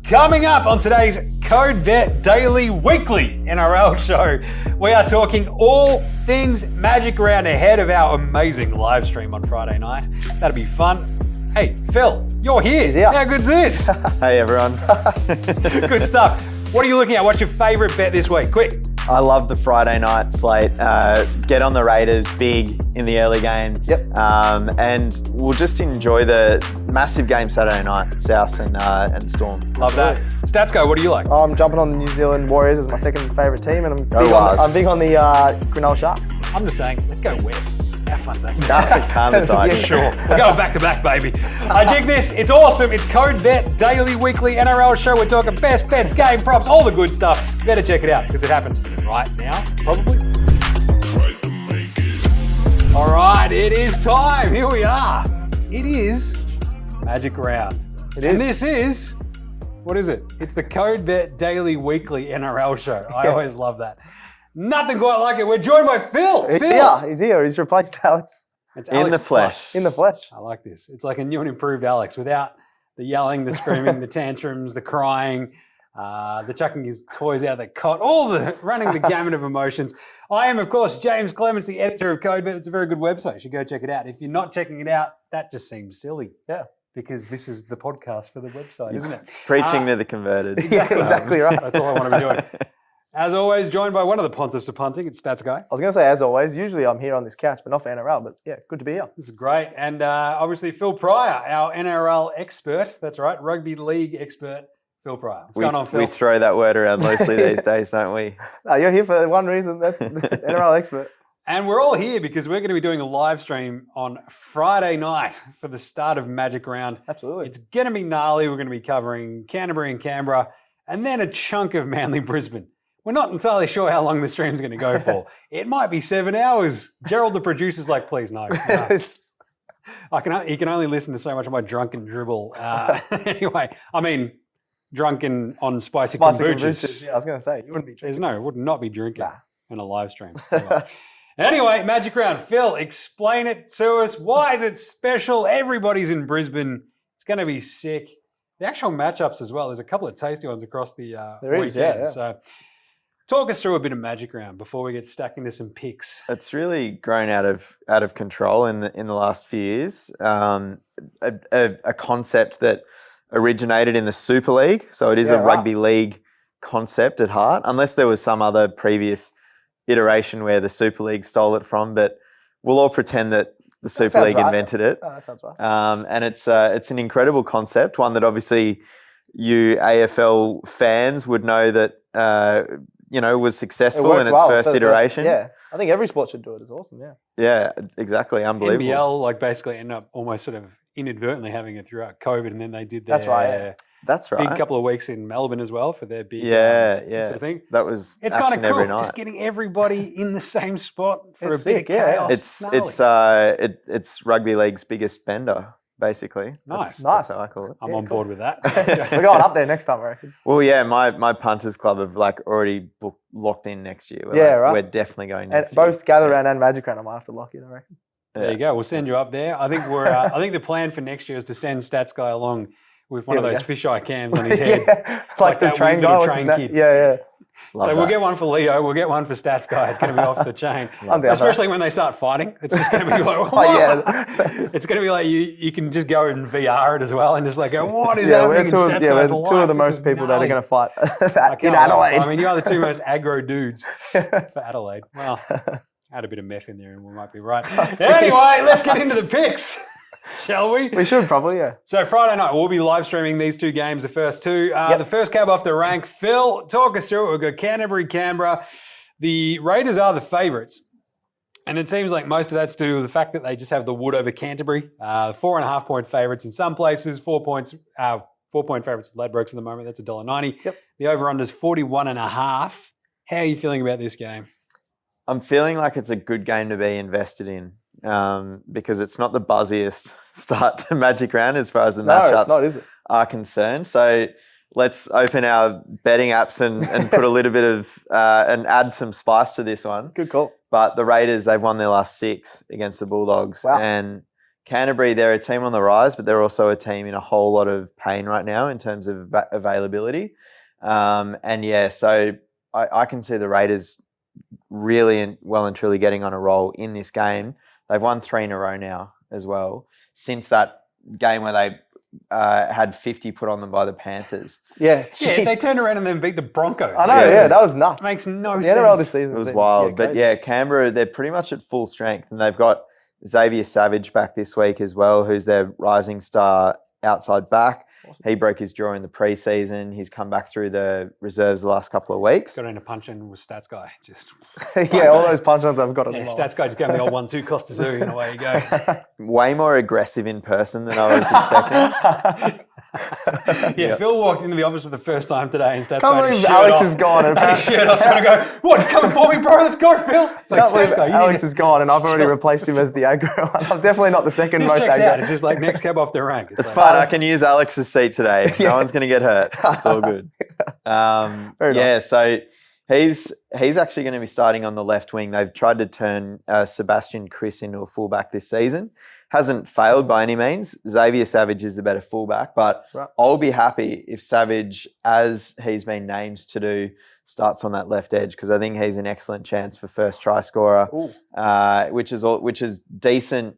Coming up on today's Code Bet Daily Weekly NRL show, we are talking all things Magic Round ahead of our amazing live stream on Friday night. That'll be fun. Hey, Phil, you're here. He's here. How good's this? Hey, everyone. Good stuff. What are you looking at? What's your favourite bet this week? Quick. I love the Friday night slate. Get on the Raiders big in the early game. Yep. And we'll just enjoy the massive game Saturday night, South and Storm. Love that. Statsco, what do you like? I'm jumping on the New Zealand Warriors as my second favourite team, and I'm big on the Cronulla Sharks. I'm just saying, let's go West. How fun's that? Calm the Tigers. Yeah, sure. We're going back to back, baby. I dig this. It's awesome. It's Code Bet Daily Weekly NRL show. We're talking best bets, game props, all the good stuff. You better check it out because it happens right now, probably. All right, it is time. Here we are. It is Magic Round. It is. And this is, what is it? It's the Code Bet Daily Weekly NRL show. I always love that. Nothing quite like it. We're joined by Phil. He's here. He's replaced Alex. It's In Alex the flesh. Plus. In the flesh. I like this. It's like a new and improved Alex without the yelling, the screaming, the tantrums, the crying, the chucking his toys out of the cot, all the running the gamut of emotions. I am, of course, Jaymz Clements, the editor of Code Bet. It's a very good website. You should go check it out. If you're not checking it out, that just seems silly. Yeah. Because this is the podcast for the website, isn't it? Preaching to the converted. Yeah, exactly right. That's all I want to be doing. As always, joined by one of the pontiffs of punting. It's Stats Guy. I was going to say, as always, usually I'm here on this couch, but not for NRL. But yeah, good to be here. This is great. And obviously, Phil Pryor, our NRL expert. That's right, rugby league expert, Phil Pryor. What's going on, Phil? We throw that word around loosely these days, don't we? No, you're here for one reason. That's NRL expert. And we're all here because we're going to be doing a live stream on Friday night for the start of Magic Round. Absolutely. It's going to be gnarly. We're going to be covering Canterbury and Canberra and then a chunk of Manly Brisbane. We're not entirely sure how long the stream's going to go for. It might be 7 hours. Gerald, the producer's like, please, no. He can only listen to so much of my drunken dribble. Anyway, I mean, drunken on spicy kombuchas. Yeah, I was going to say, you wouldn't be drinking. It would not be drinking in a live stream. Anyway, Magic Round. Phil, explain it to us. Why is it special? Everybody's in Brisbane. It's going to be sick. The actual matchups as well. There's a couple of tasty ones across the weekend. Yeah. So talk us through a bit of Magic Round before we get stuck into some picks. It's really grown out of control in the last few years. A concept that originated in the Super League. So it is a rugby league concept at heart, unless there was some other previous iteration where the Super League stole it from, but we'll all pretend that the Super League invented it. Oh, that sounds right. And it's an incredible concept, one that obviously you AFL fans would know that was successful in its first iteration. Yeah, I think every sport should do it. It's awesome. Yeah. Yeah, exactly, unbelievable. NBL basically ended up almost sort of inadvertently having it throughout COVID, and then they did their That's right. big couple of weeks in Melbourne as well for their big sort of thing. That was it's kind of cool, every night. just getting everybody in the same spot for It's a bit sick, of chaos. It's rugby league's biggest spender, basically. Nice. That's how I call it. I'm on board with that. We're going up there next time, I reckon. Well, yeah, my punters club have already locked in next year. We're definitely going next year. Both Gather Round and Magic Round, I might have to lock in, I reckon. There you go. We'll send you up there. I think I think the plan for next year is to send Stats Guy along with one of those fisheye cams on his head. like the train guy. Little train kid. Yeah. We'll get one for Leo. We'll get one for Stats Guy. It's going to be off the chain. Especially when they start fighting. It's just going to be like, it's going to be like you can just go and VR it as well and just go, what is happening? We're two of the most people that are going to fight in Adelaide. I mean, you are the two most aggro dudes for Adelaide. Well, add a bit of meth in there and we might be right. Anyway, let's get into the picks. Shall we? We should probably, yeah. So Friday night, we'll be live streaming these two games, the first two. The first cab off the rank. Phil, talk us through it. We've got Canterbury, Canberra. The Raiders are the favourites. And it seems like most of that's to do with the fact that they just have the wood over Canterbury. 4.5 point favourites in some places, 4 point favourites at Ladbrokes at the moment. That's $1.90. Yep. The over-under's 41.5. How are you feeling about this game? I'm feeling like it's a good game to be invested in. Because it's not the buzziest start to Magic Round as far as the matchups are concerned. So let's open our betting apps and put a little bit of and add some spice to this one. Good call. But the Raiders, they've won their last 6 against the Bulldogs. Wow. And Canterbury, they're a team on the rise, but they're also a team in a whole lot of pain right now in terms of availability. So I can see the Raiders really well and truly getting on a roll in this game. They've won 3 in a row now as well, since that game where they had 50 put on them by the Panthers. Yeah, they turned around and then beat the Broncos. I know, that was nuts. Makes no the sense. NRL this season it was wild. But Canberra, they're pretty much at full strength, and they've got Xavier Savage back this week as well, who's their rising star outside back. Awesome. He broke his jaw in the preseason. He's come back through the reserves the last couple of weeks. Got in a punch-in with Stats Guy. Just all those punch-ins I've got. Stats Guy just gave me the old 1-2 Costa Zoo, and away you go. Way more aggressive in person than I was expecting. Phil walked into the office for the first time today and Stats Can't believe Alex is gone. And his shirt off. So I go, what, you coming for me, bro? Let's go, Phil. It's like, Stats Guy, Alex is gone and I've already replaced him as the aggro. I'm definitely not the second most aggro. Out. It's just like next cab off the rank. It's fine. I can use Alex's seat today. No one's going to get hurt. It's all good. Very nice. So he's actually going to be starting on the left wing. They've tried to turn Sebastian Kris into a fullback this season. Hasn't failed by any means. Xavier Savage is the better fullback, but I'll be happy if Savage, as he's been named to do, starts on that left edge, because I think he's an excellent chance for first try scorer, which is decent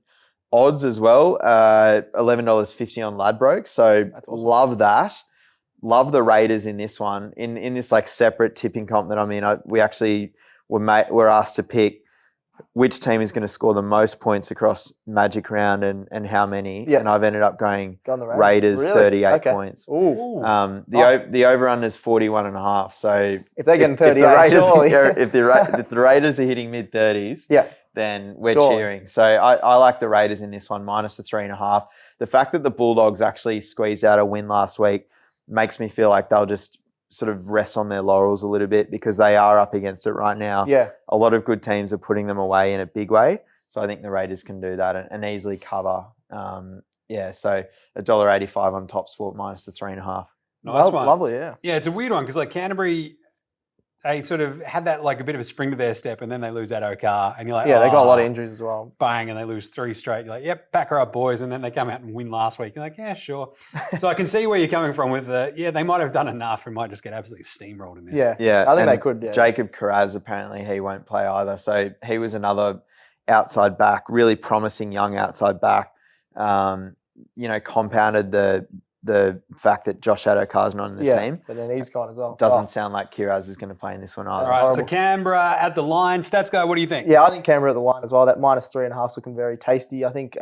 odds as well. $11.50 on Ladbroke. So awesome. Love that. Love the Raiders in this one. In this like separate tipping comp that I'm in, we actually were asked to pick which team is going to score the most points across Magic Round and how many. Yeah. And I've ended up going the Raiders really? 38 points. Ooh. The over-under is 41.5. So if they're getting 38, if the Raiders are hitting mid-30s, then we're cheering. So I like the Raiders in this one, minus the 3.5. The fact that the Bulldogs actually squeezed out a win last week makes me feel like they'll just sort of rest on their laurels a little bit, because they are up against it right now. Yeah. A lot of good teams are putting them away in a big way. So I think the Raiders can do that and easily cover. So $1.85 on Top Sport minus the 3.5. Nice one. Lovely, yeah. Yeah, it's a weird one because like Canterbury, they sort of had that like a bit of a spring to their step, and then they lose that Okar, and you're like, they got a lot of injuries as well. Bang, and they lose 3 straight. You're like, yep, pack her up, boys. And then they come out and win last week. You're like, yeah, sure. So I can see where you're coming from with they might have done enough and might just get absolutely steamrolled in this. Yeah. I think they could. Yeah. Jacob Carraz, apparently he won't play either. So he was another outside back, really promising young outside back. Compounded the fact that Josh Adokar's not in the team. But then he's gone as well. Doesn't sound like Kiraz is going to play in this one either. All right, so Canberra at the line. Stats Guy, what do you think? Yeah, I think Canberra at the line as well. That minus 3.5 is looking very tasty. I think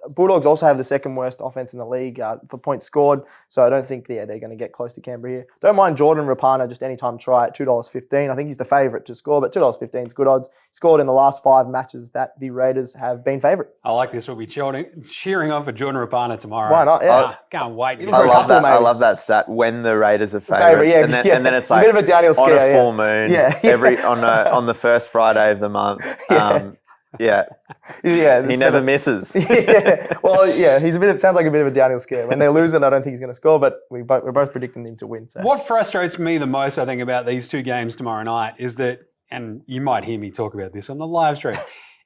Bulldogs also have the second worst offense in the league for points scored, so I don't think they're going to get close to Canberra here. Don't mind Jordan Rapana, just anytime try at $2.15. I think he's the favourite to score, but $2.15 is good odds. He scored in the last 5 matches that the Raiders have been favourite. I like this. We'll be cheering on for Jordan Rapana tomorrow. Why not? Yeah. Can't wait. I love that stat. When the Raiders are favourites, and then it's like a bit of a downhill scare, on a full moon, on the first Friday of the month. He never misses. Sounds like a bit of a downhill scare. When they lose it, I don't think he's going to score, but we're both predicting him to win. So. What frustrates me the most, I think, about these 2 games tomorrow night is that, and you might hear me talk about this on the live stream,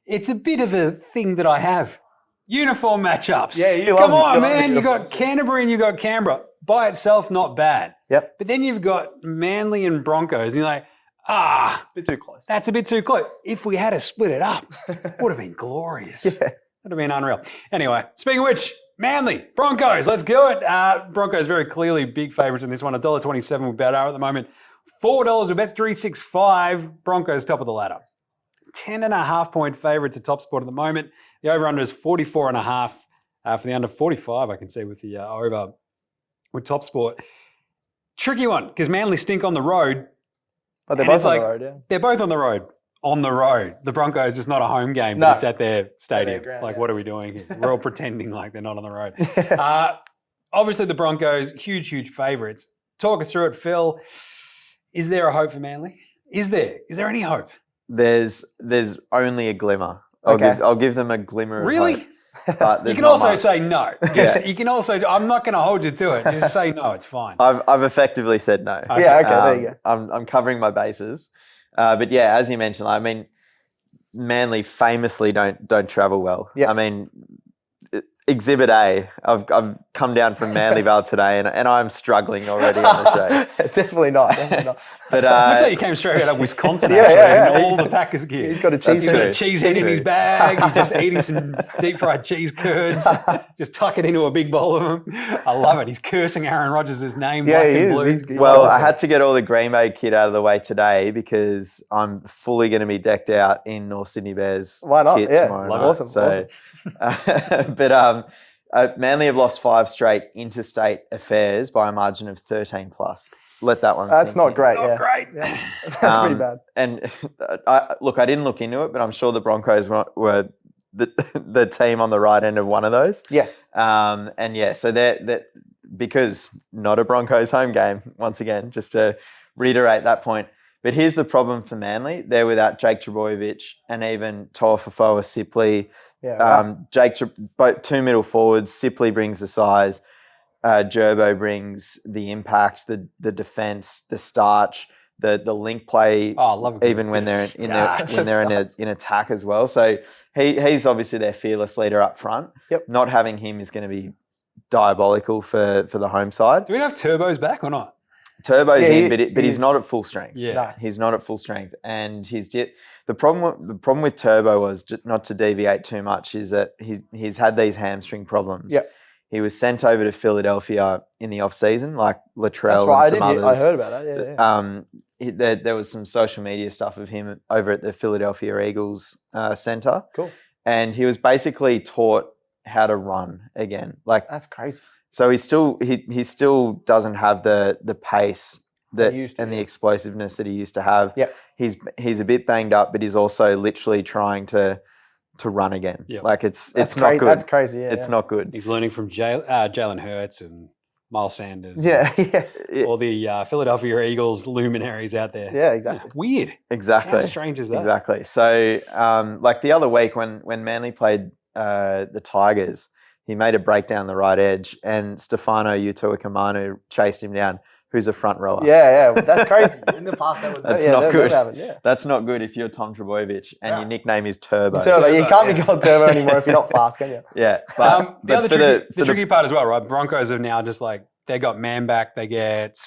it's a bit of a thing that I have. Uniform matchups. Yeah, Come on, man. You got Canterbury and you got Canberra. By itself, not bad. Yep. But then you've got Manly and Broncos, and you're like, a bit too close. That's a bit too close. If we had to split it up, would have been glorious. Yeah. Would have been unreal. Anyway, speaking of which, Manly, Broncos, let's go it. Broncos very clearly big favourites in this one. $1.27 with Bet at the moment. $4 with Bet 365. Broncos top of the ladder. 10.5 point favourites at Top Sport at the moment. The over-under is 44.5. For the under 45, I can see with the over with Top Sport. Tricky one, because Manly stink on the road. But they're both on the road, yeah. They're both on the road. On the road. The Broncos is not a home game, but it's at their stadium. Ground, what are we doing here? We're all pretending like they're not on the road. Obviously, the Broncos, huge, huge favourites. Talk us through it, Phil. Is there a hope for Manly? Is there? Is there any hope? There's only a glimmer. I'll give them a glimmer of hope. But you can also say no. You can also. I'm not going to hold you to it. Just say no. It's fine. I've effectively said no. Okay. Yeah. Okay. There you go. I'm covering my bases. But yeah, as you mentioned, I mean, Manly famously don't travel well. Yeah. I mean, Exhibit A. I've come down from Manly Vale today, and I'm struggling already on the show. Definitely not. But Looks like you came straight out of Wisconsin, Yeah, actually, yeah. in all the Packers gear. He's got a That's cheese true. A cheese head in his bag. He's just eating some deep fried cheese curds. Just tuck it into a big bowl of them. I love it. He's cursing Aaron Rodgers' name. Yeah, black he and is. blue. Well, I awesome. had to get all the Green Bay kit out of the way today because I'm fully going to be decked out in North Sydney Bears Why not? kit Yeah, tomorrow love night. it. Awesome. But Manly have lost 5 straight interstate affairs by a margin of 13 plus. Let that one That's sink not in. great. Not Yeah. great. Yeah. That's pretty bad. And I didn't look into it, but I'm sure the Broncos were the team on the right end of one of those. Yes. And yeah, so they're because not a Broncos home game, once again, just to reiterate that point. But here's the problem for Manly. They're without Jake Trbojevic and even Toafofoa Sipley. Yeah. Both 2 middle forwards. Sipley brings the size. Gerbo brings the impact, the defense, the starch, the link play. Oh, I love it. Even when they're in attack as well. So he's obviously their fearless leader up front. Yep. Not having him is going to be diabolical for the home side. Do we have Turbos back or not? Turbo's Yeah, in, but he's not at full strength. Yeah. No. He's not at full strength, and the problem with Turbo was, not to deviate too much, is that he's had these hamstring problems. Yep. He was sent over to Philadelphia in the off season, like Latrell That's right. and some others. I heard about that. Yeah. There was some social media stuff of him over at the Philadelphia Eagles center. Cool. And he was basically taught how to run again. Like, That's crazy. so he still doesn't have the pace that He used to, and the yeah. explosiveness that he used to have. Yep. He's a bit banged up, but he's also literally trying to run again. Yep. Like it's That's not good. That's crazy. Yeah. It's not good. He's learning from Jalen Hurts and Miles Sanders. Yeah. Yeah. All the Philadelphia Eagles luminaries out there. Yeah. Exactly. Weird. Exactly. How strange is that? Exactly. So, like the other week when Manly played the Tigers, he made a break down the right edge, and Stefano Utoikamanu chased him down, who's a front rower. Yeah. Yeah. That's crazy. In the past, that was That's yeah, not that good. happened, yeah. That's not good if you're Tom Trbojevic and Yeah. your nickname is Turbo. Turbo. You can't be yeah. called Turbo anymore if you're not fast, can you? Yeah. But, The other but for tricky part as well, right? Broncos have now just like, they got Man back. They get,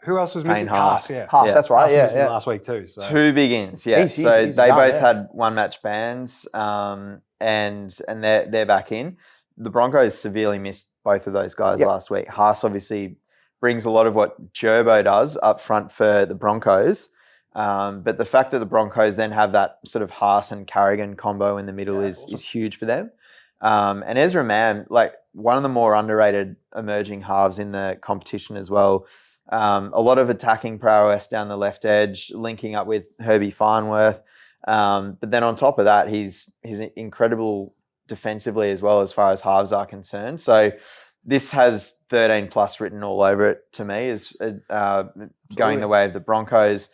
who else was missing? Haas. Yeah. Haas, Yeah. that's right. Haas was Yeah. missing Yeah. last week too. So. two big ins, yeah. He's So they done, both yeah. had one match bans, and they're back in. The Broncos severely missed both of those guys Yep. last week. Haas obviously brings a lot of what Gerbo does up front for the Broncos. But the fact that the Broncos then have that sort of Haas and Carrigan combo in the middle Yeah, is awesome. huge for them. And Ezra Mann, like one of the more underrated emerging halves in the competition as well. A lot of attacking prowess down the left edge, linking up with Herbie Farnworth. But then on top of that, he's incredible defensively as well as far as halves are concerned. So this has 13 plus written all over it to me, is going the way of the Broncos.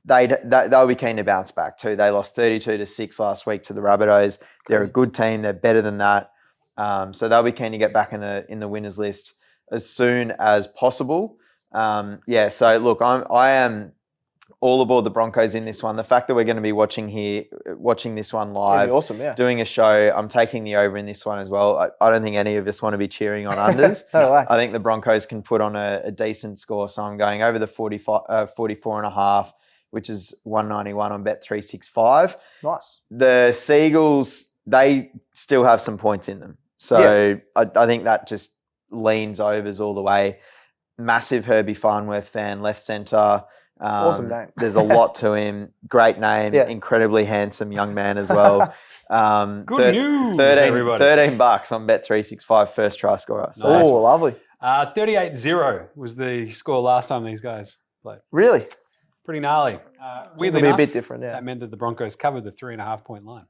They'll be keen to bounce back too. They lost 32-6 last week to the Rabbitohs. They're a good team. They're better than that. So they'll be keen to get back in the winners list as soon as possible. So look, I am all aboard the Broncos in this one. The fact that we're going to be watching this one That'd live, be awesome. Yeah. doing a show, I'm taking the over in this one as well. I don't think any of us want to be cheering on unders. No way. I think the Broncos can put on a decent score. So I'm going over the 44.5, which is 191 on Bet 365. Nice. The Seagulls, they still have some points in them. So I think that just leans overs all the way. Massive Herbie Farnworth fan, left centre. Awesome name. There's a lot to him. Great name. Yeah. Incredibly handsome young man as well. Good news, 13, everybody. $13 on Bet 365 first try scorer. So Oh, lovely. 38-0 was the score last time these guys played. Really? Pretty gnarly. Weirdly It'll be a enough, bit different. Yeah. that meant that the Broncos covered the 3.5 point line.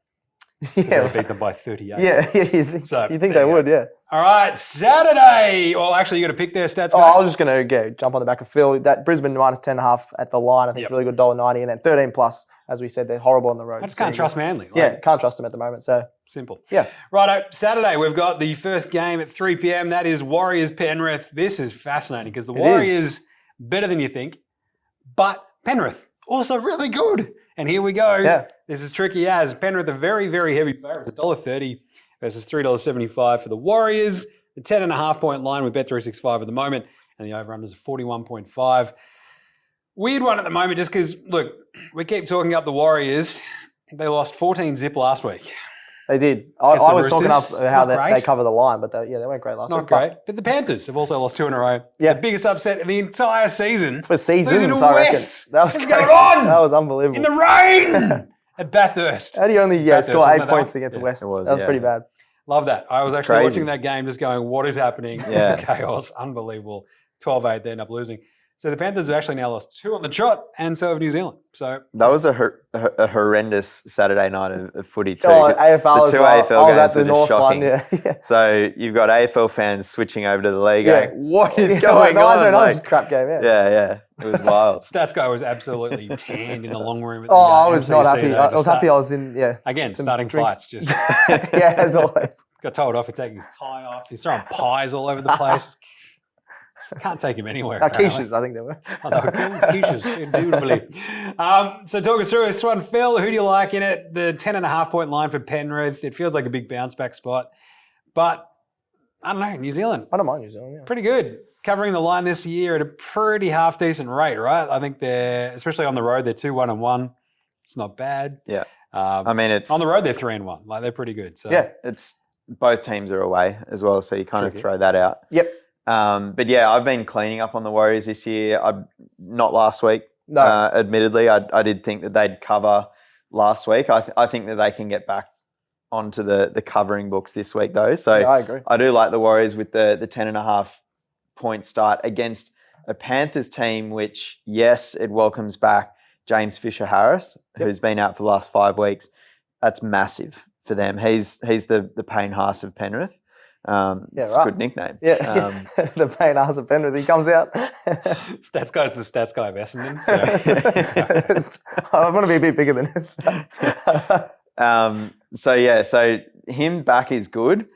Yeah. They beat them by 38. Yeah. You think So, they there you would? Yeah. All right, Saturday. Well, actually, you got to pick their stats. Oh, guys. I was just going to jump on the back of Phil. That Brisbane minus 10.5 at the line, I think Yep. it's really good, $1.90. And then 13 plus, as we said, they're horrible on the road. I just can't trust Manly. Like, Yeah, can't trust them at the moment. So, Simple. yeah. Righto, Saturday, we've got the first game at 3 p.m. That is Warriors-Penrith. This is fascinating because the It Warriors, is. better than you think, but Penrith, also really good. And here we go. Yeah. This is tricky as Penrith are very, very heavy favourites, $1.30. versus $3.75 for the Warriors. The 10.5 point line with Bet365 at the moment, and the over-under is 41.5. Weird one at the moment just because, look, we keep talking up the Warriors. They lost 14 zip last week. They did. I was talking up how they cover the line, but they went great last week. Not great. But the Panthers have also lost 2 in a row. Yeah. The biggest upset of the entire season. For seasons, Losing to I reckon. West. That was What's crazy. going on? That was unbelievable. In the rain at Bathurst. How do you only Bathurst, score wasn't 8 that points that one? against Yeah, West? it was, That was yeah. pretty bad. Love that. I was actually crazy. watching that game just going, what is happening? This Yeah. is chaos. Unbelievable. 12-8, they end up losing. So the Panthers have actually now lost 2 on the trot, and so have New Zealand. So That was a horrendous Saturday night of footy too. Oh, AFL the as two well. AFL I was games at the were just North shocking. one. Yeah. So you've got AFL fans switching over to the league. Yeah. Going, what is Yeah, going no, on? That was a Like, crap game, yeah. yeah, it was wild. Stats guy was absolutely tanned in the long room. At the, I was not NCC happy. though, I to was start. happy I was in, Again, some starting drinks. fights. Just yeah, as always. got told off for taking his tie off. He's throwing pies all over the place. Just can't take him anywhere. apparently. Quiches, I think they were. Oh, they were quiches, indubitably. So talk us through this one. Phil, who do you like in it? The 10.5 point line for Penrith. It feels like a big bounce back spot. But I don't know, New Zealand, I don't mind New Zealand, yeah. pretty good. Covering the line this year at a pretty half decent rate, right? I think they're, especially on the road, they're 2-1-1. It's not bad. Yeah. I I mean, it's on the road, they're 3-1. Like, they're pretty good. So Yeah. it's both teams are away as well, so you kind Tricky. of throw that out. Yep. But yeah, I've been cleaning up on the Warriors this year. Not last week. No. Admittedly, I did think that they'd cover last week. I think that they can get back onto the covering books this week though. So Yeah, I agree. I do like the Warriors with the 10.5 point start against a Panthers team, which, yes, it welcomes back Jaymz Fisher-Harris, who's been out for the last 5 weeks. That's massive for them. He's the Payne Haas of Penrith. It's a right. good nickname. Yeah. The pain ass of Penrith, he comes out. stats guy's the stats guy of Essendon. So. I want to be a bit bigger than him. So him back is good.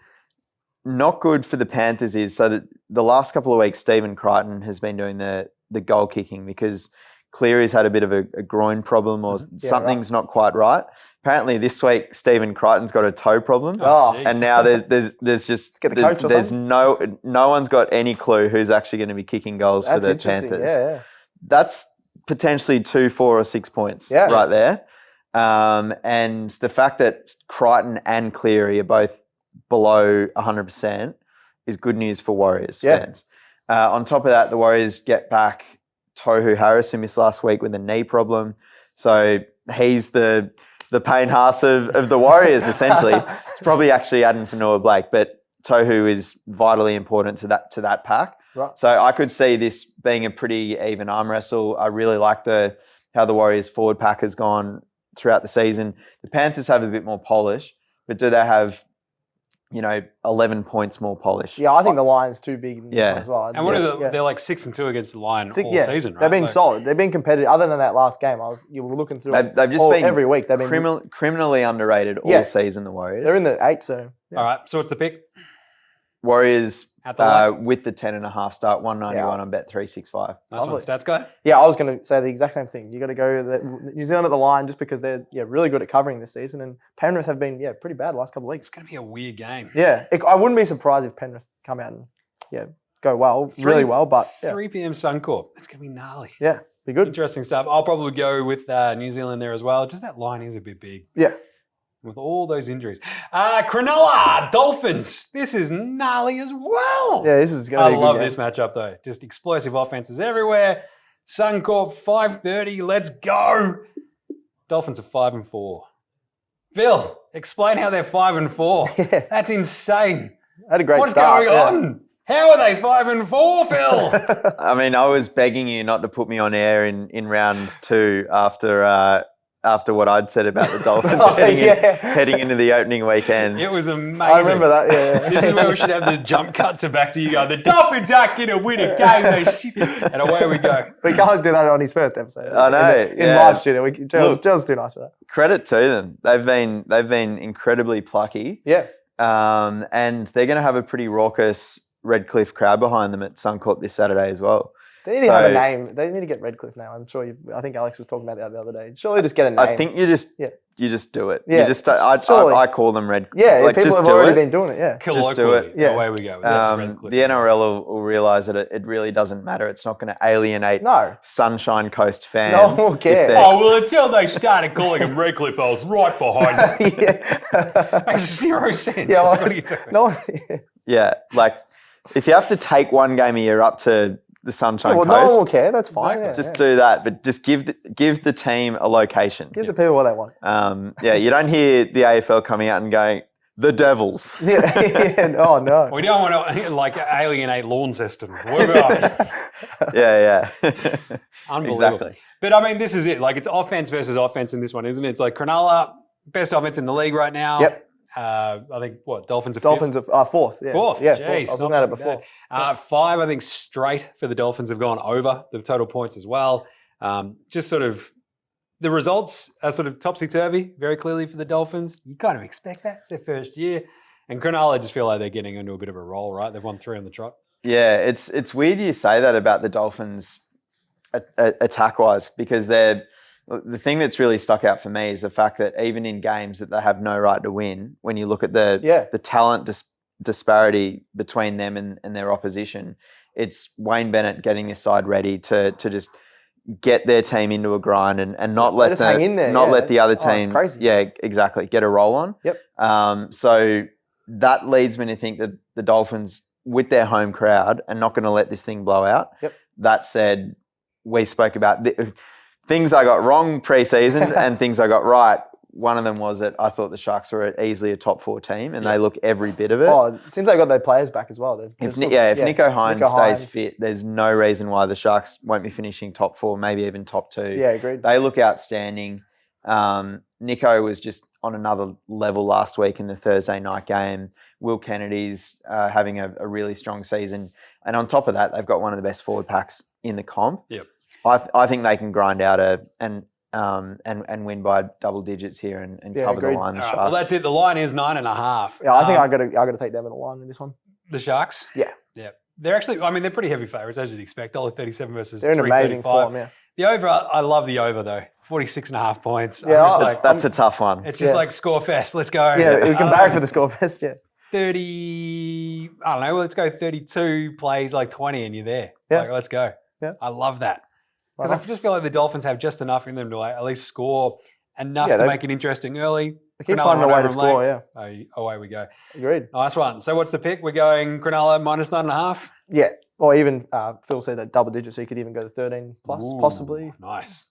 Not good for the Panthers is so that the last couple of weeks Stephen Crichton has been doing the goal kicking because Cleary's had a bit of a groin problem or something's not quite right. Apparently this week Stephen Crichton's got a toe problem. Oh, geez. And now there's just Get the coach or there's something? no one's got any clue who's actually going to be kicking goals for That's the interesting. Panthers. Yeah. That's potentially 2, 4, or 6 points right there. And the fact that Crichton and Cleary are both below 100% is good news for Warriors fans. On top of that, the Warriors get back Tohu Harris, who missed last week with a knee problem. So he's the Payne Haas of the Warriors, essentially. It's probably actually Adam Fanua-Blake, but Tohu is vitally important to that pack. Right. So I could see this being a pretty even arm wrestle. I really like how the Warriors forward pack has gone throughout the season. The Panthers have a bit more polish, but do they have 11 points more polish? Yeah, I think the line's too big in this one as well. And what are they're like 6-2 against the line all season, right? They've been Like, solid. They've been competitive. Other than that last game, you were looking through They've just been every week. They've been criminally underrated all season, the Warriors. They're in the 8, so All right, so what's the pick? Warriors At the line? with the 10.5 start, 191 on Bet365. Nice one, stats guy. yeah, I was going to say the exact same thing. You got to go New Zealand at the line just because they're really good at covering this season, and Penrith have been pretty bad the last couple of weeks. It's going to be a weird game. Yeah, I wouldn't be surprised if Penrith come out and go well, really well, but 3 p.m. Suncorp. That's going to be gnarly. yeah, be good. Interesting stuff. I'll probably go with New Zealand there as well. Just that line is a bit big. Yeah. With all those injuries. Cronulla, Dolphins. This is gnarly as well. Yeah, this is going to I be a good love game. this matchup though. Just explosive offenses everywhere. Suncorp 5:30. Let's go. Dolphins are 5-4. Phil, explain how they're 5-4. Yes. That's insane. Had a great What's start. going on? How are they 5-4, Phil? I mean, I was begging you not to put me on air in round 2 after what I'd said about the Dolphins heading into the opening weekend. It was amazing. I remember that, yeah. This is where we should have the jump cut to back to you guys. The Dolphins aren't going to win a game. And away we go. We can't do that on his first episode. I know, In yeah. live studio. Gerald's too nice for that. Credit to them. They've been incredibly plucky. Yeah. And they're going to have a pretty raucous Redcliffe crowd behind them at Suncorp this Saturday as well. They need to have a name. They need to get Redcliffe now. I'm sure I think Alex was talking about that the other day. Surely just get a name. I think you just do it. Yeah. You just I call them Redcliffe. Yeah, like, people have already been doing it. Yeah. Just do it. Yeah. Away we go. The NRL will realise that it really doesn't matter. It's not going to alienate Sunshine Coast fans. No one will care. Until they started calling him Redcliffe, I was right behind them. Makes 0 sense. Yeah, What are you doing? Yeah, like if you have to take one game a year up to the Sunshine Coast. No one will care. That's fine. Exactly. Just do that, but just give the team a location. Give the people what they want. You don't hear the AFL coming out and going, the Devils. Oh, no. We don't want to alienate Launceston. Yeah. Unbelievable. Exactly. But I mean, this is it. Like, it's offense versus offense in this one, isn't it? It's like Cronulla, best offense in the league right now. Yep. I think Dolphins are Dolphins are fourth. Yeah. Fourth. Yeah. Jeez, Fourth. I was looking at it before. 5, I think, straight for the Dolphins have gone over the total points as well. Just sort of the results are sort of topsy-turvy very clearly for the Dolphins. You kind of expect that. It's their first year. And Cronulla just feel like they're getting into a bit of a roll, right? They've won 3 on the trot. Yeah, it's weird you say that about the Dolphins attack-wise, because the thing that's really stuck out for me is the fact that even in games that they have no right to win, when you look at the talent disparity between them and their opposition, it's Wayne Bennett getting this side ready to just get their team into a grind and not let let the other team get a roll on. Yep. So that leads me to think that the Dolphins, with their home crowd, are not going to let this thing blow out. Yep. That said, we spoke about things I got wrong pre-season and things I got right. One of them was that I thought the Sharks were easily a top 4 team, and they look every bit of it. Oh, since they got their players back as well. If Nico Hines stays fit, there's no reason why the Sharks won't be finishing top 4, maybe even top 2. Yeah, agreed. They look outstanding. Nico was just on another level last week in the Thursday night game. Will Kennedy's having a really strong season. And on top of that, they've got one of the best forward packs in the comp. Yep. I think they can grind out and win by double digits here and cover the line. The Sharks. Well, that's it. The line is 9.5. Yeah, I think I got to take them in the line in this one. The Sharks. Yeah. They're actually. I mean, they're pretty heavy favourites as you'd expect. $1.37 versus. They're in amazing form. Yeah. The over. I love the over though. 46.5 points. Yeah, that's a tough one. It's just like score fest. Let's go. Yeah, we can barrack for the score fest. Yeah. 30. I don't know. Let's go 32 plays like 20, and you're there. Yeah. Like, let's go. Yeah. I love that. Because I just feel like the Dolphins have just enough in them to at least score enough to make it interesting early. They keep finding a way to score, Away we go. Agreed. Nice one. So what's the pick? We're going Cronulla minus 9.5? Yeah. Or even, Phil said that double digits, so you could even go to 13 plus, possibly. Nice.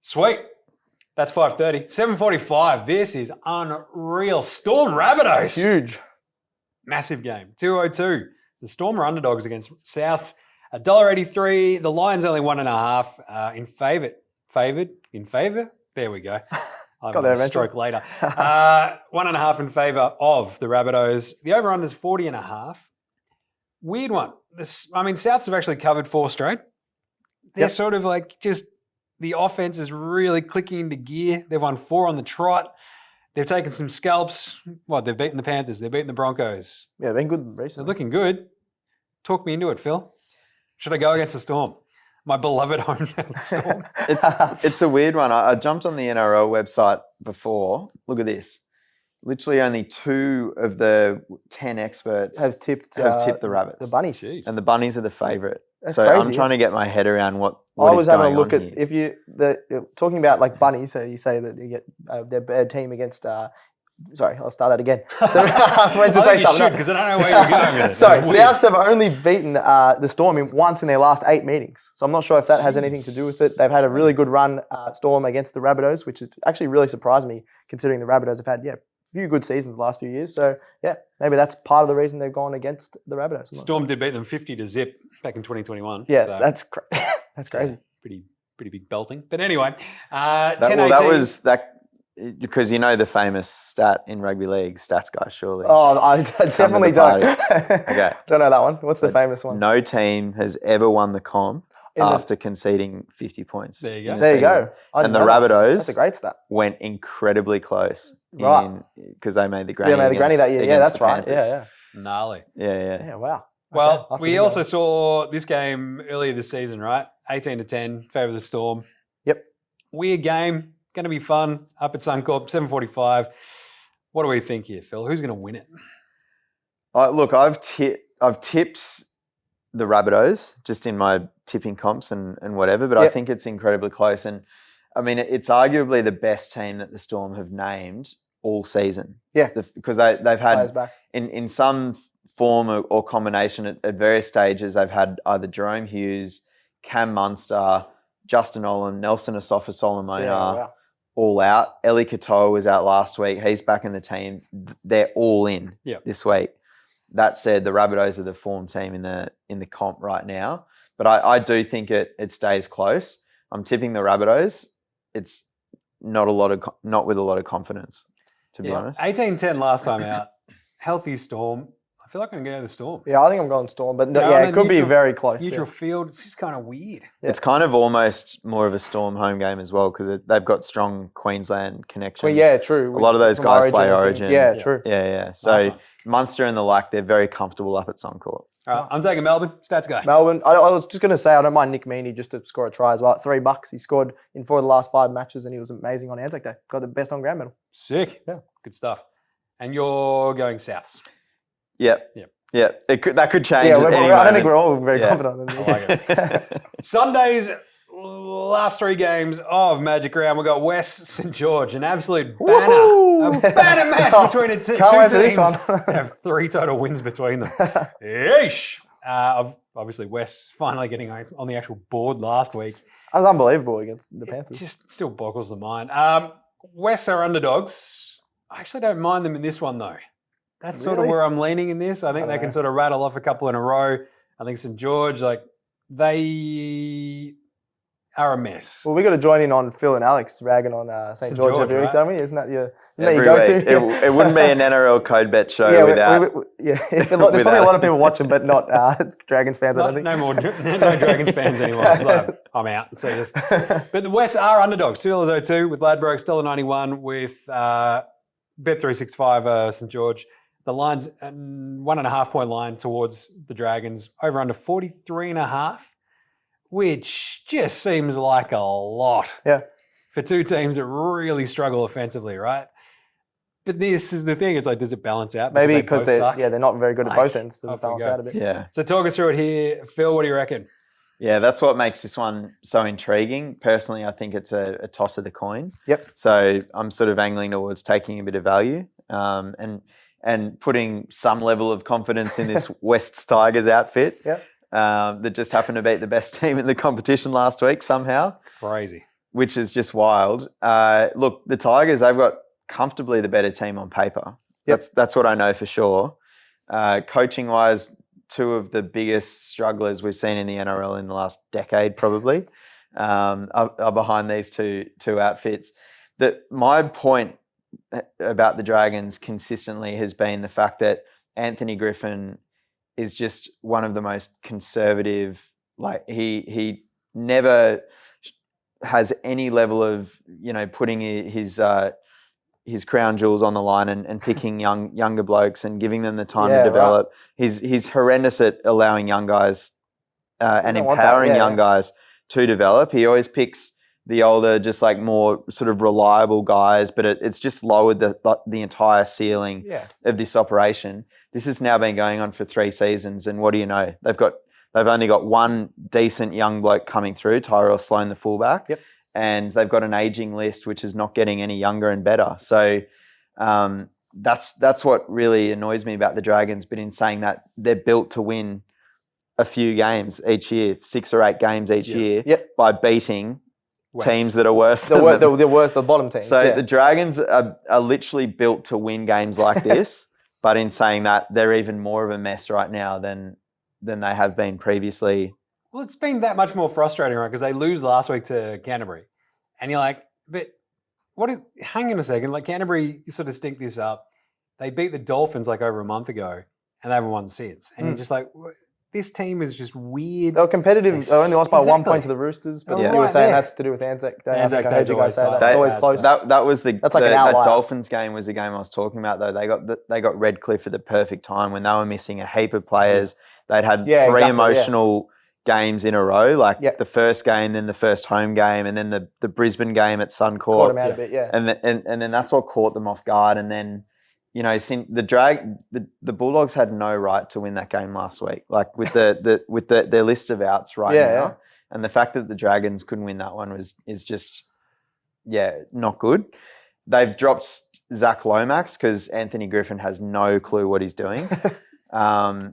Sweet. That's 5:30. 7:45. This is unreal. Storm Rabbitohs. Huge. Massive game. 2:02. The Storm are underdogs against Souths. $1.83. The Lions only 1.5 in favour. There we go. I'm going to stroke later. 1.5 in favour of the Rabbitohs. The over-under is 40.5. Weird one. Souths have actually covered 4 straight. They're sort of like just the offense is really clicking into gear. They've won 4 on the trot. They've taken some scalps. They've beaten the Panthers. They've beaten the Broncos. Yeah, they've been good recently. They're looking good. Talk me into it, Phil. Should I go against the Storm? My beloved hometown Storm. It's a weird one. I jumped on the NRL website before. Look at this. Literally only 2 of the 10 experts have tipped the Rabbits. The Bunnies. Jeez. And the Bunnies are the favourite. So crazy. I'm trying to get my head around what I was is going having a look on at here. talking about like Bunnies, so you say that you get their bad team against sorry, I'll start that again. I meant to say something. Because I don't know where you're going with it. Sorry, Souths have only beaten the Storm once in their last 8 meetings. So I'm not sure if that has anything to do with it. They've had a really good run, Storm, against the Rabbitohs, which has actually really surprised me considering the Rabbitohs have had, a few good seasons the last few years. So, maybe that's part of the reason they've gone against the Rabbitohs. Storm did beat them 50-0 back in 2021. Yeah, so that's crazy. Pretty big belting. But anyway, 10-18. That was that. Because you know the famous stat in rugby league, stats guy, surely. Oh, I definitely don't. Okay. Don't know that one. What's the famous one? No team has ever won the comp after conceding 50 points. There you go. There you go. And the Rabbitohs that's a great stat. Went incredibly close. Right. Because they made the granny. Yeah, made the granny that year. Yeah, that's right. Panthers. Yeah. Gnarly. Yeah. Yeah, wow. Well, I'll have to we think also about it. saw this game earlier this season, right? 18-10, favour of the Storm. Yep. Weird game. Going to be fun. Up at Suncorp, 7:45. What do we think here, Phil? Who's going to win it? Look, I've tipped the Rabbitohs just in my tipping comps and whatever, but I think it's incredibly close. And I mean, it's arguably the best team that the Storm have named all season. Yeah. Because they've Players had, back. in some form or combination at various stages, they've had either Jerome Hughes, Cam Munster, Justin Olam, Nelson Asafa-Solomona, Wow. all out. Eli Katoa was out last week. He's back in the team. They're all in this week. That said, the Rabbitohs are the form team in the comp right now. But I do think it stays close. I'm tipping the Rabbitohs. It's not with a lot of confidence, to be honest. 18-10 last time out. Healthy Storm. I feel like I'm going to go to the Storm. Yeah, I think I'm going Storm, but it could be very close. Neutral field, it's just kind of weird. It's kind of almost more of a Storm home game as well because they've got strong Queensland connections. Well, yeah, true. A lot of those guys play Origin. Origin. Yeah, true. Yeah. So Munster and the like, they're very comfortable up at Suncorp. All right, I'm taking Melbourne. Stats go. Melbourne. I was just going to say I don't mind Nick Meaney just to score a try as well. At $3, he scored in 4 of the last 5 matches, and he was amazing on Anzac Day. Got the best on ground medal. Sick. Yeah, good stuff. And you're going Souths. Yep. That could change. Yeah, at any I don't think moment. we're all very confident in this. I like it. Sunday's last 3 games of Magic Round, we've got West St George, an absolute banner. Woo! A banner match between the two Can't wait for teams. this one. They have 3 total wins between them. Yeesh. Obviously, West finally getting on the actual board last week. That was unbelievable against the Panthers. It just still boggles the mind. West are underdogs. I actually don't mind them in this one, though. That's sort of where I'm leaning in this. I think they can sort of rattle off a couple in a row. I think St George, they are a mess. Well, we got to join in on Phil and Alex ragging on St. George every week, don't we? Isn't that your Every go-to? week. It wouldn't be an NRL code bet show without. There's probably a lot of people watching, but not Dragons fans, I don't think. No Dragons fans anymore. It's like, I'm out. See this. But the West are underdogs. $2.02 with Ladbrokes, $1.91 with Bet365 St George. The line's 1.5 point line towards the Dragons, over under 43.5, which just seems like a lot for 2 teams that really struggle offensively, right? But this is the thing. It's like, does it balance out? Maybe because they're not very good at both ends. Does it balance out a bit? Yeah. So talk us through it here. Phil, what do you reckon? Yeah, that's what makes this one so intriguing. Personally, I think it's a toss of the coin. Yep. So I'm sort of angling towards taking a bit of value and putting some level of confidence in this Wests Tigers outfit that just happened to beat the best team in the competition last week somehow. Crazy. Which is just wild. Look, the Tigers, they've got comfortably the better team on paper. Yep. That's what I know for sure. Coaching-wise, 2 of the biggest strugglers we've seen in the NRL in the last decade probably are behind these two outfits. My point about the Dragons consistently has been the fact that Anthony Griffin is just one of the most conservative. Like he never has any level of putting his crown jewels on the line and picking younger blokes and giving them the time to develop. Right. He's horrendous at allowing young guys and empowering young guys to develop. He always picks the older, just like more sort of reliable guys, but it's just lowered the entire ceiling of this operation. This has now been going on for 3 seasons, and what do you know? They've only got 1 decent young bloke coming through, Tyrell Sloan, the fullback. Yep. And they've got an aging list which is not getting any younger and better. So that's what really annoys me about the Dragons. But in saying that, they're built to win a few games each year, 6 or 8 games each year by beating teams that are worse than them. The worst, the bottom teams. So the Dragons are literally built to win games like this. But in saying that, they're even more of a mess right now than they have been previously. Well, it's been that much more frustrating, right? Because they lose last week to Canterbury. And you're like, but hang on a second. Like, Canterbury sort of stink this up. They beat the Dolphins like over a month ago and they haven't won since. And you're just like, this team is just weird. They were competitive. They only lost by 1 point to the Roosters. But you were saying that's to do with Anzac Day. Anzac Day is always tight. It's always close. That was that's like an outlier. That Dolphins game was the game I was talking about, though. They got Redcliffe at the perfect time when they were missing a heap of players. They'd had Yeah, three exactly, emotional games in a row, like Yep. the first game, then the first home game, and then the Brisbane game at Caught Suncorp. him out a bit, yeah. And then that's what caught them off guard. And then, since the Bulldogs had no right to win that game last week. Like with their list of outs now, Yeah. and the fact that the Dragons couldn't win that one is just not good. They've dropped Zach Lomax because Anthony Griffin has no clue what he's doing.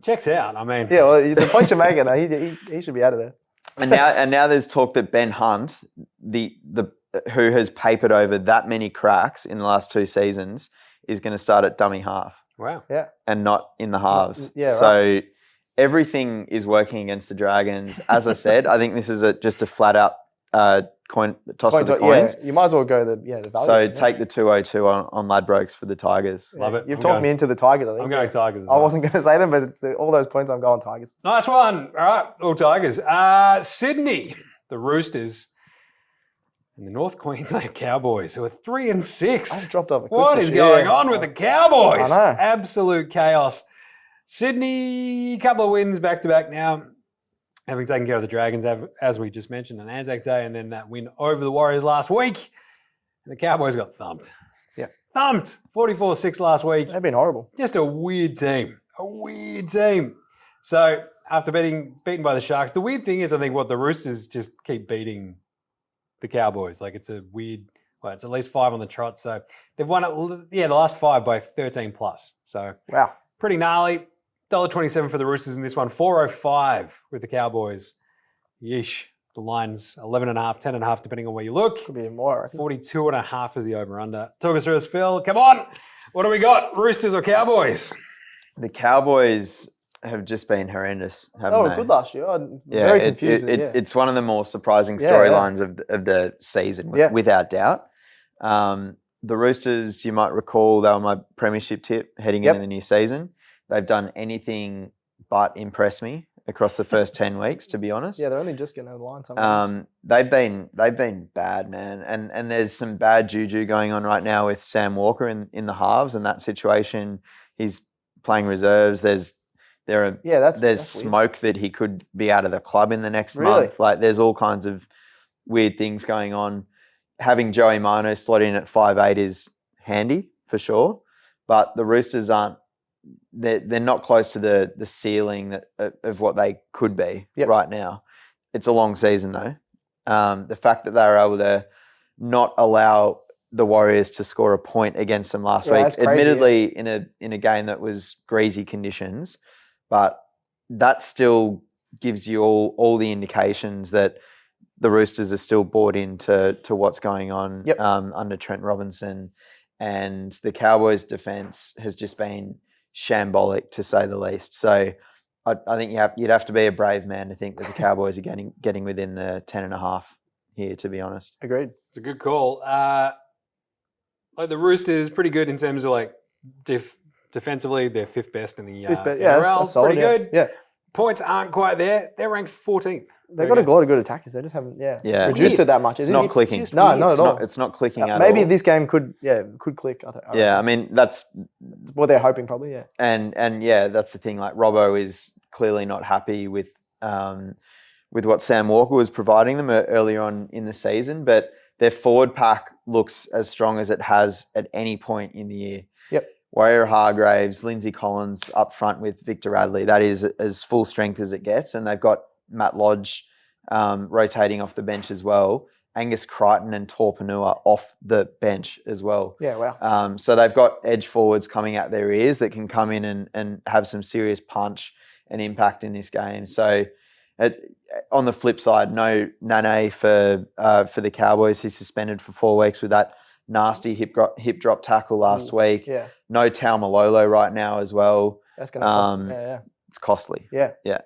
Checks out. I mean, Yeah, well, the point you're making, he should be out of there. And now there's talk that Ben Hunt, who has papered over that many cracks in the last 2 seasons, is going to start at dummy half. wow. Yeah. And not in the halves. Yeah, right. So everything is working against the Dragons. As I said, I think this is just a flat out toss of the coins. Yeah, you might as well go the value. So take the 202 on Ladbrokes for the Tigers. Love it. You've talked me into the Tigers, I think. I'm going Tigers. as I well. wasn't going to say them, but it's all those points I'm going Tigers. Nice one. All right, all Tigers. Sydney, the Roosters, and the North Queensland Cowboys, who are 3-6. I've dropped off a cliff What this is year. going on with the Cowboys? I know. Absolute chaos. Sydney, couple of wins back to back now, having taken care of the Dragons, as we just mentioned, on Anzac Day, and then that win over the Warriors last week. And the Cowboys got thumped. Yeah. Thumped. 44-6 last week. They've been horrible. Just a weird team. A weird team. So after beaten by the Sharks, the weird thing is, I think, what the Roosters just keep beating the Cowboys. Like, it's a weird, it's at least 5 on the trot. So they've won it, the last 5 by 13 plus. So Wow. pretty gnarly. $1.27 for the Roosters in this one. 4.05 with the Cowboys. Yeesh. The line's 11.5, 10.5, depending on where you look. Could be more, I reckon. 42.5 is the over-under. Talk us through this, Phil. Come on. What do we got? Roosters or Cowboys? The Cowboys have just been horrendous, haven't Oh, they? good last year. I'm very confused with it. It's one of the more surprising Yeah, storylines of the season, Yeah. without doubt. The Roosters, you might recall, they were my premiership tip heading into the new season. They've done anything but impress me across the first 10 weeks, to be honest. Yeah, they're only just getting over the line sometimes. They've been bad, man. And there's some bad juju going on right now with Sam Walker in the halves and that situation. He's playing reserves. There's that's smoke that he could be out of the club in the next Really? month. Like, there's all kinds of weird things going on. Having Joey Mano slot in at 5'8" is handy for sure, but the Roosters aren't. They're not close to the ceiling of what they could be right now. It's a long season though. The fact that they were able to not allow the Warriors to score a point against them last week, that's crazy, admittedly in a game that was greasy conditions, but that still gives you all the indications that the Roosters are still bought into what's going on under Trent Robinson, and the Cowboys' defense has just been shambolic, to say the least. So I think you'd have to be a brave man to think that the Cowboys are getting within the 10.5 here, to be honest. Agreed. It's a good call. Like the Roosters, pretty good in terms of like defensively. They're 5th best in the NRL. NRL. Pretty good. Yeah. Points aren't quite there. They're ranked 14th. They've got a lot of good attackers. They just haven't, reduced it that much. It's not clicking. No, not at all. It's not clicking at all. Maybe this game could click. I mean, that's what they're hoping, probably. Yeah. And that's the thing. Like, Robbo is clearly not happy with what Sam Walker was providing them earlier on in the season, but their forward pack looks as strong as it has at any point in the year. Yep. Warrior Hargraves, Lindsay Collins up front with Victor Radley. That is as full strength as it gets, and they've got Matt Lodge rotating off the bench as well. Angus Crichton and Torpanua off the bench as well. Yeah, wow. So they've got edge forwards coming out their ears that can come in and have some serious punch and impact in this game. So on the flip side, no Nane for the Cowboys. He's suspended for 4 weeks with that nasty hip drop tackle last week. Yeah. No Taumalolo right now as well. That's going to cost them. Yeah. It's costly. Yeah. Yeah.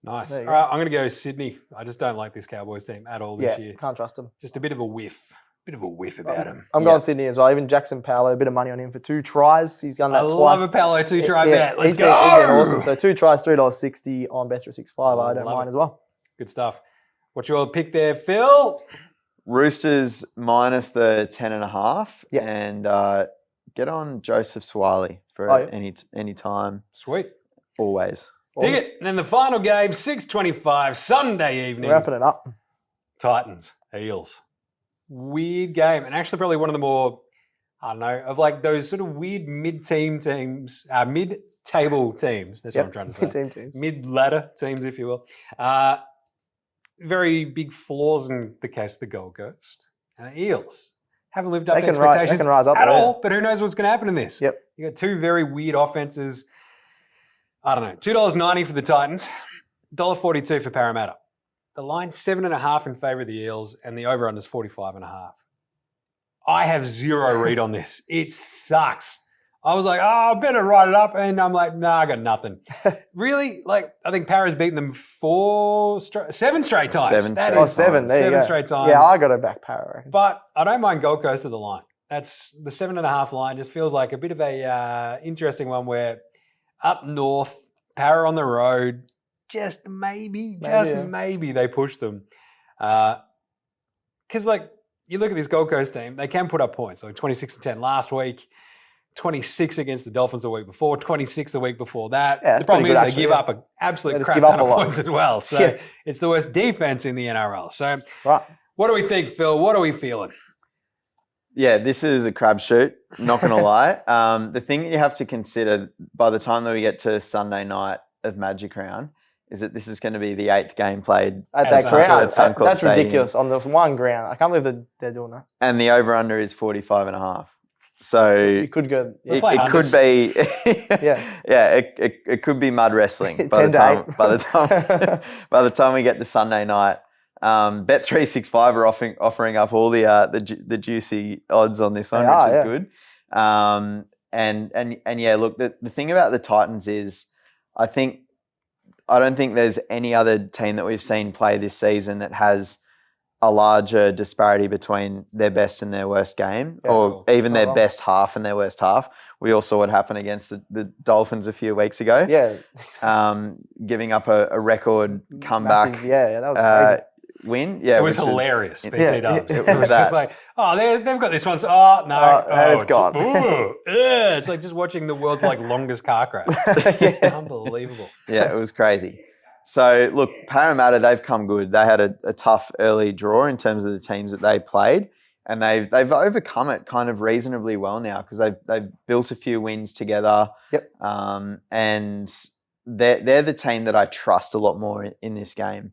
Nice. All right, I'm going to go Sydney. I just don't like this Cowboys team at all this year. Can't trust them. Just a bit of a whiff. About him. I'm going Sydney as well. Even Jackson Paolo, a bit of money on him for 2 tries. He's done that twice. I love a Paolo 2-try bet. Let's go. He's been awesome. So 2 tries, $3.60 on Bet365. I don't mind as well. Good stuff. What's your pick there, Phil? Roosters minus the 10.5. Yeah. And get on Joseph Swiley for any time. Sweet. Always. Dig it. And then the final game, 6:25, Sunday evening. Wrapping it up. Titans, Eels. Weird game. And actually probably one of the more, I don't know, of like those sort of weird mid-table teams. That's what I'm trying to say. Mid-team teams. Mid-ladder teams, if you will. Very big flaws in the case of the Gold Coast. And the Eels haven't lived up to expectations they can rise up at there, all, but who knows what's going to happen in this. Yep. You got two very weird offenses. I don't know, $2.90 for the Titans, $1.42 for Parramatta. The line's 7.5 in favour of the Eels, and the over-under is 45.5. I have zero read on this. It sucks. I was like, I better write it up. And I'm like, I got nothing. Really? Like, I think Para's beaten them 7 straight times. Seven There you go. Straight times. Yeah, I got to back Para, I reckon. But I don't mind Gold Coast of the line. That's the 7.5 line. Just feels like a bit of a interesting one where up north, Para on the road, just maybe they push them. Because, like, you look at this Gold Coast team, they can put up points. Like 26-10 last week, 26 against the Dolphins the week before, 26 the week before that. Yeah, the problem is good, they give up an absolute crap give up ton a of lot. points as well. So it's the worst defense in the NRL. So what do we think, Phil? What are we feeling? Yeah, this is a crapshoot, not going to lie. The thing that you have to consider by the time that we get to Sunday night of Magic Round is that this is going to be the 8th game played at At that ground. Suncorp That's Stadium. ridiculous on the one ground. I can't believe that they're doing that. And the over-under is 45.5. So You could go. it play could be, it could be mud wrestling by 10 the to time. 8. By the time we get to Sunday night, Bet 365 are offering up all the juicy odds on this one, which is good. And yeah, look, the thing about the Titans is, I don't think there's any other team that we've seen play this season that has a larger disparity between their best and their worst game, or even their best half and their worst half. We all saw what happened against the Dolphins a few weeks ago. Yeah. Giving up a record comeback. Massive, that was crazy. Win. Yeah, It was which hilarious. BT Dubs. it It was was that. just like, they've got this one. So, no, it's gone. It's like just watching the world's longest car crash. Unbelievable. Yeah, it was crazy. So, look, Parramatta, they've come good. They had a tough early draw in terms of the teams that they played, and they've overcome it kind of reasonably well now because they've built a few wins together. Yep. And they're the team that I trust a lot more in this game.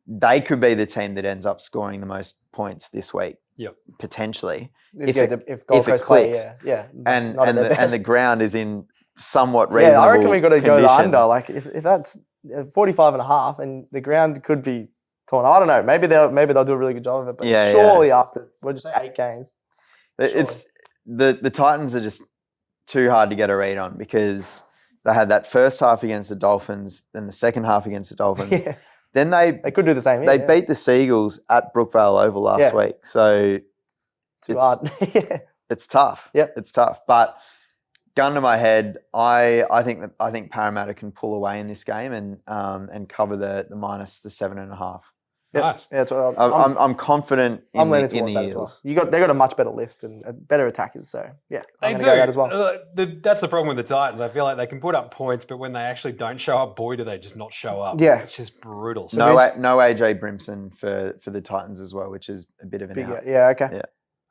They could be the team that ends up scoring the most points this week. Yep. Potentially. If Gold Coast play, yeah. And not at their best. the ground is in somewhat reasonable I reckon we've got to go the condition. under. Like if that's 45.5 and the ground could be torn. I don't know. Maybe they'll do a really good job of it. But surely after we'll just say 8 games. It's the Titans are just too hard to get a read on because they had that first half against the Dolphins, then the second half against the Dolphins. Yeah. Then they could do the same. They beat the Seagulls at Brookvale Oval last week. So it's hard. It's tough. Yep. It's tough. But gun to my head, I think Parramatta can pull away in this game and cover the minus the 7.5. Nice. Yeah, that's what I'm confident I'm leaning in towards the that as well. Eels. They got a much better list and better attackers. So yeah, They I'm do. gonna go that as well. That's the problem with the Titans. I feel like they can put up points, but when they actually don't show up, boy, do they just not show up. Yeah. It's just brutal. So No AJ Brimson for the Titans as well, which is a bit of an out. Yeah, okay. Yeah.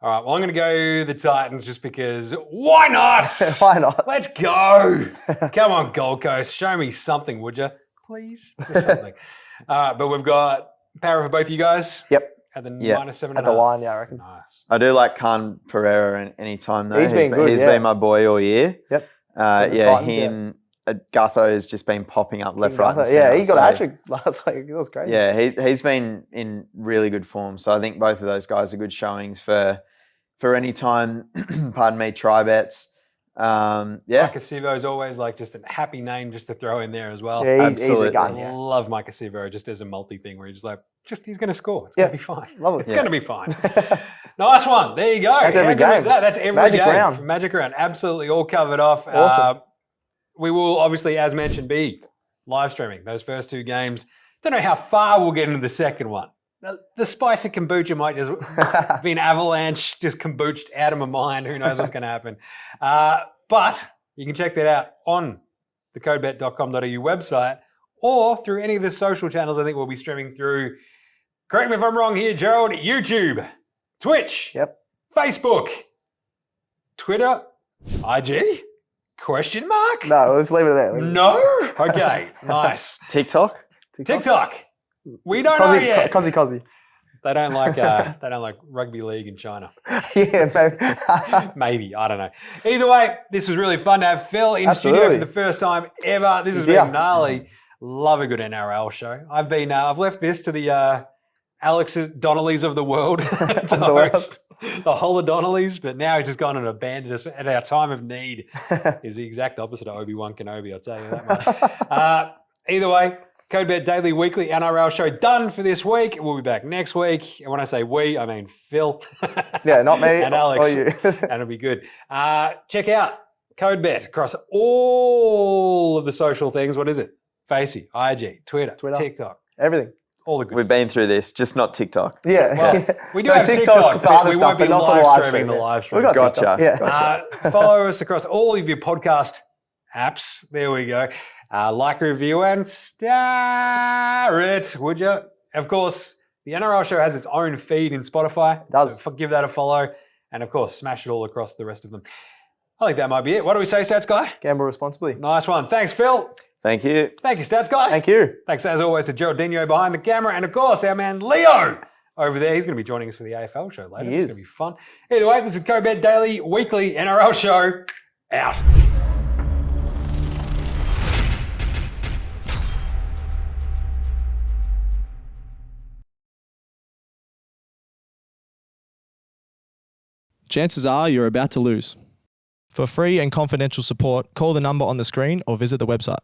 all right, well, I'm going to go the Titans just because why not? Why not? Let's go. Come on, Gold Coast. Show me something, would you? Please? Just something. But we've got Para for both of you guys. Yep. At the Yeah. minus 7.5. At the line, yeah, I reckon. Nice. I do like Khan Pereira any time though. He's been good, He's yeah. been my boy all year. Yep. Yeah, Titans, him. Gutho has just been popping up left, right, and Yeah, centre. he got So, a hat-trick last week. That was crazy. Yeah, he's been in really good form. So I think both of those guys are good showings for any time. Pardon me, try bets. Yeah, Mike Acevo is always like just a happy name just to throw in there as well. Yeah, he's a Absolutely. gun, I yeah. love Mike Acevo just as a multi thing where he's just like, he's going to score. It's going to be fine. Lovely. It's going to be fine. Nice one. There you go. That's every How good was game. that? That's every Magic game. Round. Magic Round. Absolutely all covered off. Awesome. We will obviously, as mentioned, be live streaming those first 2 games. Don't know how far we'll get into the second one. The spicy kombucha might just be an avalanche, just kombuched out of my mind. Who knows what's going to happen? But you can check that out on the codebet.com.au website, or through any of the social channels I think we'll be streaming through. Correct me if I'm wrong here, Gerald. YouTube, Twitch, Yep. Facebook, Twitter, IG? Question mark? No, let's leave it there. No? Okay, nice. TikTok? TikTok. We don't know yet. Cozzy. They don't like rugby league in China. Yeah, maybe. Maybe, I don't know. Either way, this was really fun to have Phil in studio for the first time ever. This has been gnarly. Love a good NRL show. I've left this to the Alex Donnellys of the world to host the whole of Donnellys, but now he's just gone and abandoned us at our time of need. Is the exact opposite of Obi-Wan Kenobi, I'll tell you that much. Either way, CodeBet Daily Weekly NRL show done for this week. We'll be back next week. And when I say we, I mean Phil. Yeah, not me and Alex. or you. And it'll be good. Check out CodeBet across all of the social things. What is it? Facey, IG, Twitter, TikTok. Everything. All the good We've been through this, just not TikTok. Yeah. Well, we do have TikTok for other we stuff, won't be but not for the live live streaming stream. the live stream. We got Gotcha. TikTok. Yeah. Follow us across all of your podcast apps. There we go. Like, review, and star it, would you? Of course, the NRL show has its own feed in Spotify. It does. So give that a follow. And of course, smash it all across the rest of them. I think that might be it. What do we say, Stats Guy? Gamble responsibly. Nice one. Thanks, Phil. Thank you. Thank you, Stats Guy. Thank you. Thanks, as always, to Geraldinho behind the camera. And of course, our man Leo over there. He's going to be joining us for the AFL show later. He It's is. going to be fun. Either way, this is CodeBet Daily Weekly NRL show. Out. Chances are you're about to lose. For free and confidential support, call the number on the screen or visit the website.